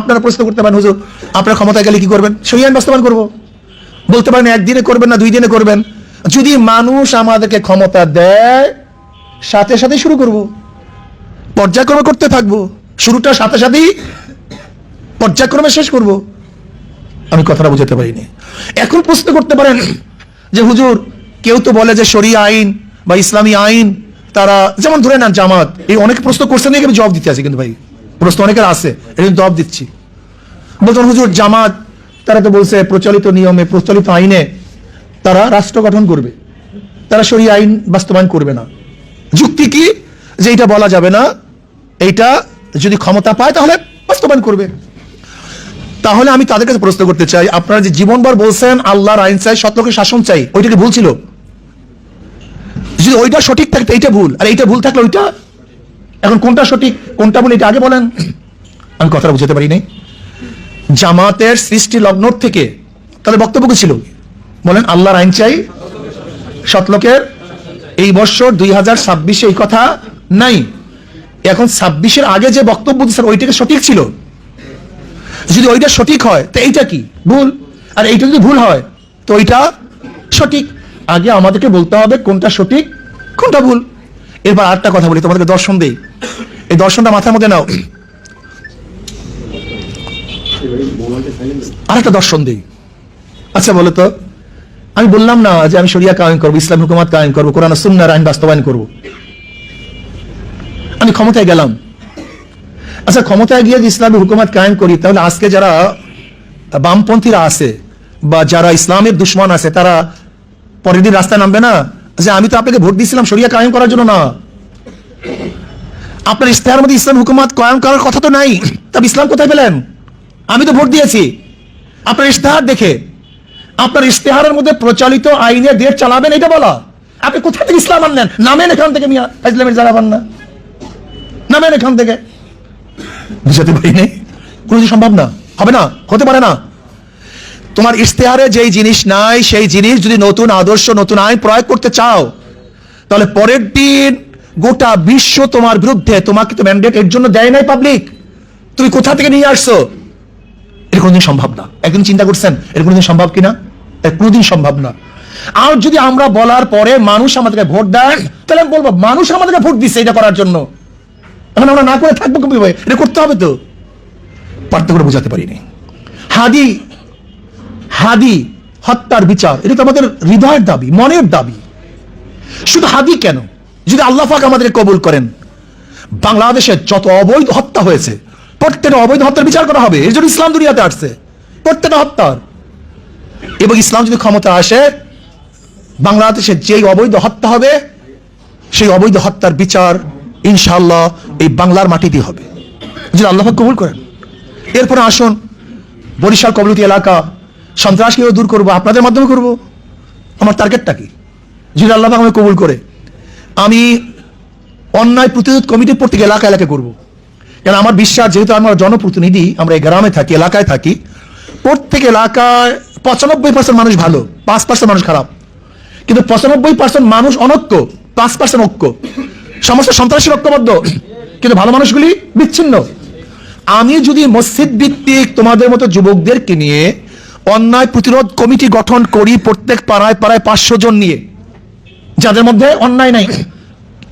আপনারা প্রশ্ন করতে পারেন, হুজুর আপনার ক্ষমতায় গেলে কি করবেন? শরিয়া আইন বাস্তবায়ন করবো। বলতে পারেন একদিনে করবেন না 2 দিনে করবেন। যদি মানুষ আমাদেরকে ক্ষমতা দেয়, সাথে সাথে শুরু করব, পর্যায়ক্রমে করতে থাকবো। শুরুটা সাথে সাথেই পর্যায়ক্রমে শেষ করব। আমি কথাটা বুঝাতে পারিনি। এখন প্রশ্ন করতে পারেন যে হুজুর কেউ তো বলে যে শরিয়া আইন বা ইসলামী আইন তারা, যেমন ধরে নেন জামাত, এই অনেক প্রশ্ন করছেন, আমি জবাব দিতে আছি, কিন্তু ভাই প্রশ্ন অনেকের আছে, এই জবাব দিচ্ছি। বলছেন হুজুর জামাত তারা তো বলছে প্রচলিত নিয়মে প্রচলিত আইনে তারা রাষ্ট্র গঠন করবে, তারা শরিয়া আইন বাস্তবায়ন করবে না। যুক্তি কি যে এটা বলা যাবে না, এইটা যদি ক্ষমতা পায় তাহলে বাস্তবায়ন করবে। তাহলে আমি তাদের কাছে প্রশ্ন করতে চাই, আপনারা যে জীবনভর বলছেন আল্লাহর আইন চাই, সত্যকে শাসন চাই, ওইটা কি ভুল ছিল? যদি ওইটা সঠিক থাকতো এইটা ভুল, আর এইটা ভুল থাকলে ওইটা, এখন কোনটা সঠিক কোনটা ভুল এটা আগে বলেন। আমি কথাটা বুঝতে পারি নাই। জামাতের সৃষ্টি লগ্ন থেকে তাহলে বক্তব্য কি ছিল? বলেন আল্লাহর আইন চাই, সত্যলোকের। এই বছর 2026 এই কথা নাই। এখন 26-এর আগে যে বক্তব্য দিচ্ছেন ওইটাকে সঠিক ছিল। যদি ওইটা সঠিক হয় তো এইটা কি ভুল, আর এইটা যদি ভুল হয় তো ওইটা সঠিক। আগে আমাদেরকে বলতে হবে কোনটা সঠিক কোনটা ভুল। এরপর আরেকটা কথা বলি, তোমাদেরকে দর্শন দেই, এই দর্শনটা মাথার মধ্যে নাও। আরেকটা দর্শন দেই। আচ্ছা বলো তো, আমি বললাম না যে আমি শরিয়া কায়েম করবো, ইসলাম হুকুমত কায়েম করবো, কোরআন ও সুন্নাহর আইন বাস্তবায়ন করব। আমি ক্ষমতায় গেলাম। আচ্ছা ক্ষমতায় গিয়ে যে ইসলামী হুকুমত কায়েম করি, তাহলে আজকে যারা বামপন্থীরা আছে বা যারা ইসলামের দুশ্মন আছে তারা পরের দিন রাস্তায় নামবে না যে আমি তো আপনাকে ভোট দিয়েছিলাম শরিয়া কায়েম করার জন্য না, আপনার ইশতেহারের মধ্যে ইসলাম হুকুমত কায়েম করার কথা তো নাই, তবে ইসলাম কোথায় পেলেন? আমি তো ভোট দিয়েছি আপনার ইশতেহার দেখে। আপনার ইশতেহারের মধ্যে প্রচলিত আইনে দেশ চালাবেন এটা বলা, আপনি কোথা থেকে ইসলাম আনলেন? নামেন এখান থেকে মিয়া, ইসলামের জায়গা পান না, নামেন এখান থেকে। বুঝাতে পারি নাই? কোনোদিন সম্ভব না, হবে না, হতে পারে না। তোমার ইশতেহারে যেই জিনিস নাই সেই জিনিস যদি নতুন আদর্শ নতুন আইন প্রয়োগ করতে চাও, তাহলে পরের দিন গোটা বিশ্ব তোমার বিরুদ্ধে। তোমাকে তো ম্যান্ডেট এর জন্য দেয় নাই পাবলিক, তুমি কোথা থেকে নিয়ে আসছো? এর কোনোদিন সম্ভব না। একদিন চিন্তা করছেন এর কোনোদিন সম্ভব কিনা? এর কোনোদিন সম্ভব না। আর যদি আমরা বলার পরে মানুষ আমাদেরকে ভোট দেয়, তাহলে আমি বলবো মানুষ আমাদেরকে ভোট দিচ্ছে এটা করার জন্য, এখন আমরা না করে থাকবো কিভাবে? এটা করতে হবে তো। পার্থক্য বোঝাতে পারিনি। হাদি হাদি হত্যার বিচার, এটা তো আমাদের হৃদয়ের দাবি, মনের দাবি। শুধু হাদি কেন, যদি আল্লাহ পাক আমাদের কবুল করেন, বাংলাদেশে যত অবৈধ হত্যা হয়েছে প্রত্যেকটা অবৈধ হত্যার বিচার করা হবে। এর জন্য ইসলাম দুনিয়াতে আসছে, প্রত্যেকটা হত্যার। এবং ইসলাম যদি ক্ষমতা আসে, বাংলাদেশে যেই অবৈধ হত্যা হবে সেই অবৈধ হত্যার বিচার ইনশাআল্লাহ এই বাংলার মাটিতেই হবে, যদি আল্লাহ পাক কবুল করেন। এরপরে আসুন, বরিশাল কবলতি এলাকা সন্ত্রাসকেও দূর করবো, আপনাদের মাধ্যমে করব। আমার টার্গেটটা কি? যদি আল্লাহ পাক আমাকে কবুল করে, আমি অন্যায় প্রতিরোধ কমিটি প্রত্যেক এলাকা এলাকায় করবো। কারণ আমার বিশ্বাস, যেহেতু আমরা জনপ্রতিনিধি, আমরা এই গ্রামে থাকি, এলাকায় থাকি, প্রত্যেক এলাকায় 95% মানুষ ভালো, 5% মানুষ খারাপ। কিন্তু 95% মানুষ অনৈক্য, 5% ঐক্য। সমস্ত সন্ত্রাসী ঐক্যবদ্ধ, কিন্তু ভালো মানুষগুলি বিচ্ছিন্ন। আমি যদি মসজিদ ভিত্তিক তোমাদের মতো যুবকদেরকে নিয়ে অন্যায় প্রতিরোধ কমিটি গঠন করি, প্রত্যেক পাড়ায় পাড়ায় 500 জন নিয়ে, যাদের মধ্যে অন্যায় নাই,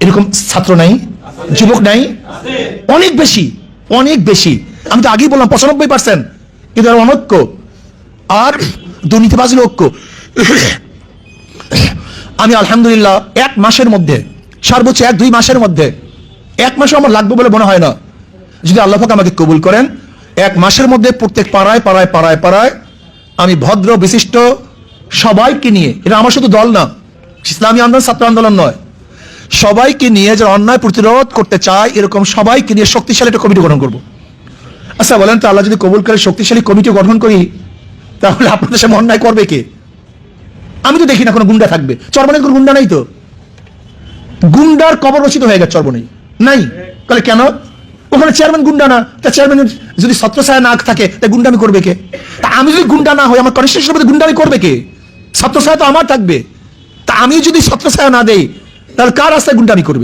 এরকম ছাত্র নাই, যুবক নাই, অনেক বেশি, অনেক বেশি। আমি তো আগেই বললাম 95%, কিন্তু অনৈক্য আর দুর্নীতিবাজ ঐক্য। আমি আলহামদুলিল্লাহ 1 মাসের মধ্যে, সর্বোচ্চ 1-2 মাসের মধ্যে, 1 মাসও আমার লাগবে বলে মনে হয় না, যদি আল্লাহ পাক আমাকে কবুল করেন, 1 মাসের মধ্যে প্রত্যেক পাড়ায় পাড়ায় পাড়ায় পাড়ায় আমি ভদ্র বিশিষ্ট সবাইকে নিয়ে, এটা আমার শুধু দল না, ইসলামী আন্দোলন ছাত্র আন্দোলন নয়, সবাইকে নিয়ে যারা অন্যায় প্রতিরোধ করতে চায় এরকম সবাইকে নিয়ে শক্তিশালী একটা কমিটি গঠন করব। আচ্ছা বলেন তো, আল্লাহ যদি কবুল করে শক্তিশালী কমিটি গঠন করি, তাহলে আপনাদের সামনে অন্যায় করবে কে? আমি তো দেখি না কোনো গুন্ডা থাকবে। চরবনে কোনো গুন্ডা নাই তো, গুন্ডার কবর রচিত হয়ে গেছে চরবনে নাই। তাহলে কেন? ওখানে চেয়ারম্যান গুন্ডা না, তা চেয়ারম্যানের যদি ছত্রছায়া না থাকে তা গুন্ডামি করবে কে? তা আমি যদি গুন্ডা না হই, আমার কনস্টিটিউশনের মধ্যে গুন্ডামি করবে কে? ছত্রছায়া তো আমার থাকবে। তা আমি যদি ছত্রছায়া না দেই, তাহলে কার রাস্তায় গুন্ডামি করবে?